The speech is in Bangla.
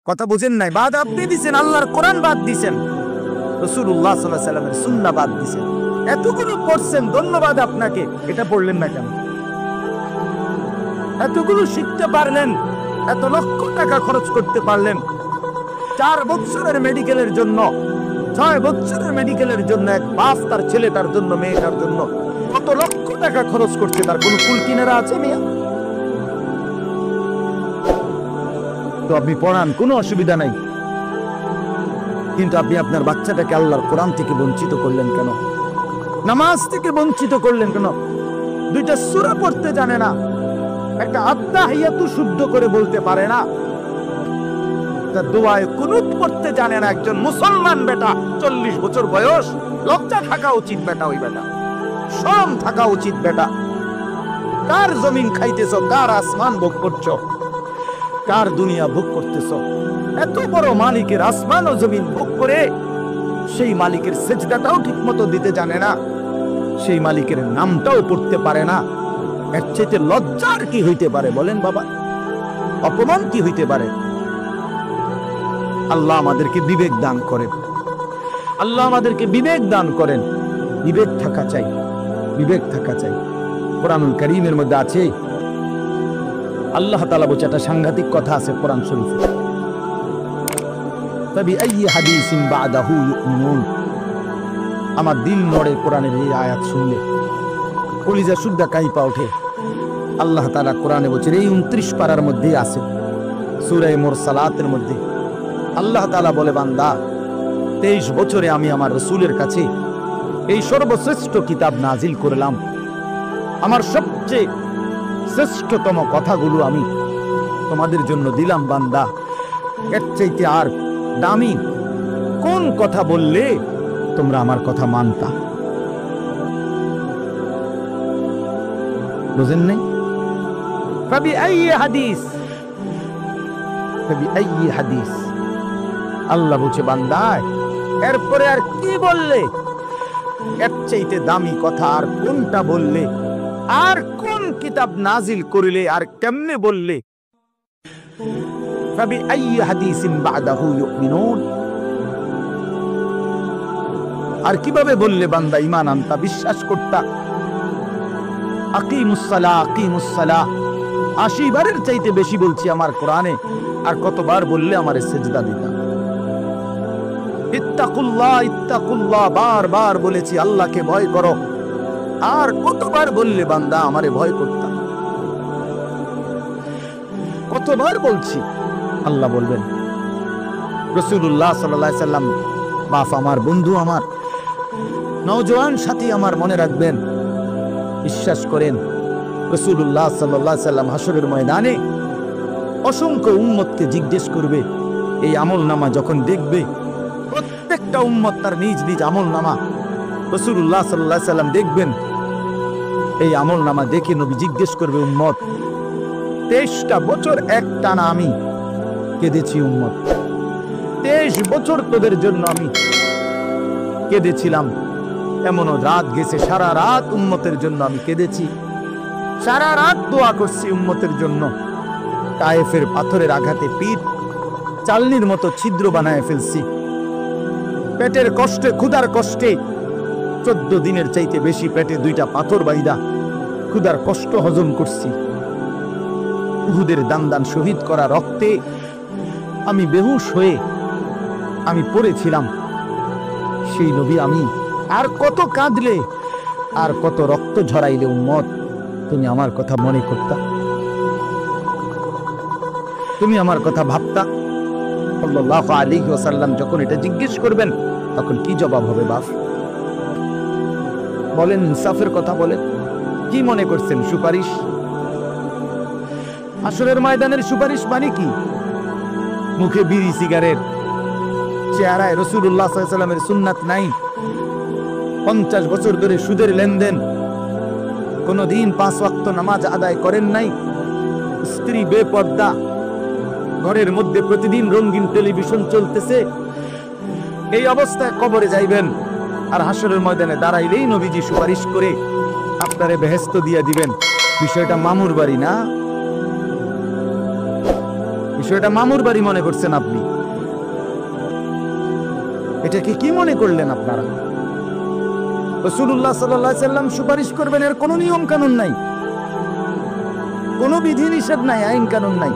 কথা বুঝেন নাই? বাদ আপনি দিছেন, আল্লাহর কোরআন বাদ দিছেন, রাসূলুল্লাহ সাল্লাল্লাহু আলাইহি ওয়াসাল্লামের সুন্নাহ বাদ দিছেন। এতগুলো পড়ছেন, ধন্যবাদ আপনাকে, এটা পড়লেন না কেন? এতগুলো শিখতে পারলেন, এত লক্ষ টাকা খরচ করতে পারলেন, 4 বছরের মেডিকেলের জন্য, 6 বছরের মেডিকেলের জন্য এক বাপ তার ছেলে, তার জন্য, মেয়েটার জন্য কত লক্ষ টাকা খরচ করছে, তার কোনো কুল কিনারা আছে মেয়া? তো আপনি পড়ান, কোনো অসুবিধা নাই, কিন্তু আপনি আপনার বাচ্চাটাকে আল্লাহর কোরআন থেকে বঞ্চিত করলেন কেন? নামাজ থেকে বঞ্চিত করলেন কেন? 2টা সূরা পড়তে জানে না, একটা আত্তাহিয়াতু শুদ্ধ করে বলতে পারে না, তার দোয়ায় কুনুত পড়তে জানে না। একজন মুসলমান বেটা, 40 বছর বয়স, লজ্জা থাকা উচিত বেটা, ওই বেটা শরম থাকা উচিত বেটা। কার জমিন খাইতেছ, কার আসমান ভোগ করছো, কার দুনিয়া ভোগ করতেছ? এত বড় মালিকের আসমান ও জমিন ভোগ করে সেই মালিকের সেজদাটাও ঠিক মতো দিতে জানে না, সেই মালিকের নামটাও পড়তে পারে না। এর চাইতে লজ্জার কি হইতে পারে বলেন বাবা? অপমান কি হইতে পারে? আল্লাহ আমাদেরকে বিবেক দান করেন, আল্লাহ আমাদেরকে বিবেক দান করেন। বিবেক থাকা চাই, বিবেক থাকা চাই। কোরআনুল কারীমের মধ্যে আছে, আল্লাহ তাআলা বলছে, একটা সাংঘাতিক কথা আছে কোরআন শরীফে, ফাবিআইয়ি হাদিসিন বা'দাহু ইউমিনুন। আমার দিল নড়ে কোরআনের এই আয়াত শুনলে, কলিজা শুদ্ধা কাইপা ওঠে। আল্লাহ তাআলা কোরআনে বলছেন, এই 29 পারার মধ্যেই আছে, সূরা মুরসালাতের মধ্যে আল্লাহ তাআলা বলে, বান্দা 23 বছরে আমি আমার রাসূলের কাছে এই সর্বশ্রেষ্ঠ কিতাব নাজিল করলাম, আমার সবচেয়ে শ্রেষ্ঠতম কথাগুলো আমি তোমাদের জন্য দিলাম। বান্দা, এর চাইতে আর দামি কোন কথা বললে তোমরা আমার কথা মানতা? বুঝেন নাই? ফাবিআইয়ি হাদিস, ফাবিআইয়ি হাদিস। আল্লাহ বলছে, বান্দা এরপরে আর কি বললে, এর চাইতে দামি কথা আর কোনটা বললে, আর কোন কিতাব নাজিল করিলে, আর কেমনে বললে? ফাবিআইয়ি হাদিসিন বা'দাহু ইউমিনুন। আর কিভাবে বললে বান্দা ঈমান আনতা, বিশ্বাস করতা? আকিমুস সালাহ, আকিমুস সালাহ 80 বারের চাইতে বেশি বলছি আমার কোরআনে, আর কতবার বললে আমারে সিজদা দিতা? ইত্তাকুল্লাহ, ইত্তাকুল্লাহ বারবার বলেছি, আল্লাহকে ভয় করো, আর কতবার বললে বান্দা আমারে ভয় করতা? কতবার বলছি? আল্লাহ বলবেন, রাসূলুল্লাহ সাল্লাল্লাহু আলাইহি সাল্লাম বাপ আমার, বন্ধু আমার, নওজোয়ান সাথী আমার, মনে রাখবেন, বিশ্বাস করেন, রাসূলুল্লাহ সাল্লাল্লাহু আলাইহি সাল্লাম হাসরের ময়দানে অসংখ্য উম্মতকে জিজ্ঞেস করবে। এই আমলনামা যখন দেখবে, প্রত্যেকটা উম্মত তার নিজ নিজ আমলনামা, রাসূলুল্লাহ সাল্লাল্লাহু আলাইহি সাল্লাম দেখবেন। এই আমলনামা দেখে নবী জিজ্ঞেস করবে, উম্মত 23টা বছর একটানা আমি কেঁদেছি, উম্মত 23 বছর তোদের জন্য আমি কেঁদেছিলাম। এমনও রাত গেছে, সারা রাত উম্মতের জন্য আমি কেঁদেছি, সারা রাত দোয়া করছি উম্মতের জন্য। তায়েফের পাথরের আঘাতে পিঠ চালনির মতো ছিদ্র বানায় ফেলছি, পেটের কষ্টে, ক্ষুধার কষ্টে 14 দিনের চাইতে বেশি পেটে 2টা পাথর বাইদা ক্ষুধার কষ্ট হজম করছি। উহুদের দান দান শহীদ করা রক্তে আমি বেহুশ হয়ে আমি পড়েছিলাম। সেই নবী আমি আর কত কাঁদলে, আর কত রক্ত ঝরাইলে উম্মত তুমি আমার কথা মনে করতা, তুমি আমার কথা ভাবতা? সাল্লাল্লাহু আলাইহি ওয়াসাল্লাম যখন এটা জিজ্ঞেস করবেন, তখন কি জবাব হবে বাপ? বলেন, ইনসাফের কথা বলেন। কি মনে করছেন সুপারিশ? হাসরের ময়দানের সুপারিশ মানে কি? মুখে বিড়ি সিগারেট, চেহারায় রাসূলুল্লাহ সাল্লাল্লাহু আলাইহি ওয়াসাল্লামের সুন্নাত নাই, 50 বছর ধরে সুদের লেনদেন, কোনদিন 5 ওয়াক্ত নামাজ আদায় করেন নাই, স্ত্রী বেপর্দা, ঘরের মধ্যে প্রতিদিন রঙিন টেলিভিশন চলতেছে। এই অবস্থায় কবরে যাইবেন, আর হাসরের ময়দানে দাঁড়াইলেই নবীজি সুপারিশ করে আপনারে বেহেশত দিয়া দিবেন। বিষয়টা মামুর বাড়ি না, বিষয়টা মামুর বাড়ি মনে করছেন আপনি। এটাকে কি মনে করলেন আপনারা? রাসূলুল্লাহ সাল্লাল্লাহু আলাইহি সাল্লাম সুপারিশ করবেন, এর কোনো নিয়ম কানুন নাই, কোনো বিধি নিষেধ নাই, আইন কানুন নাই।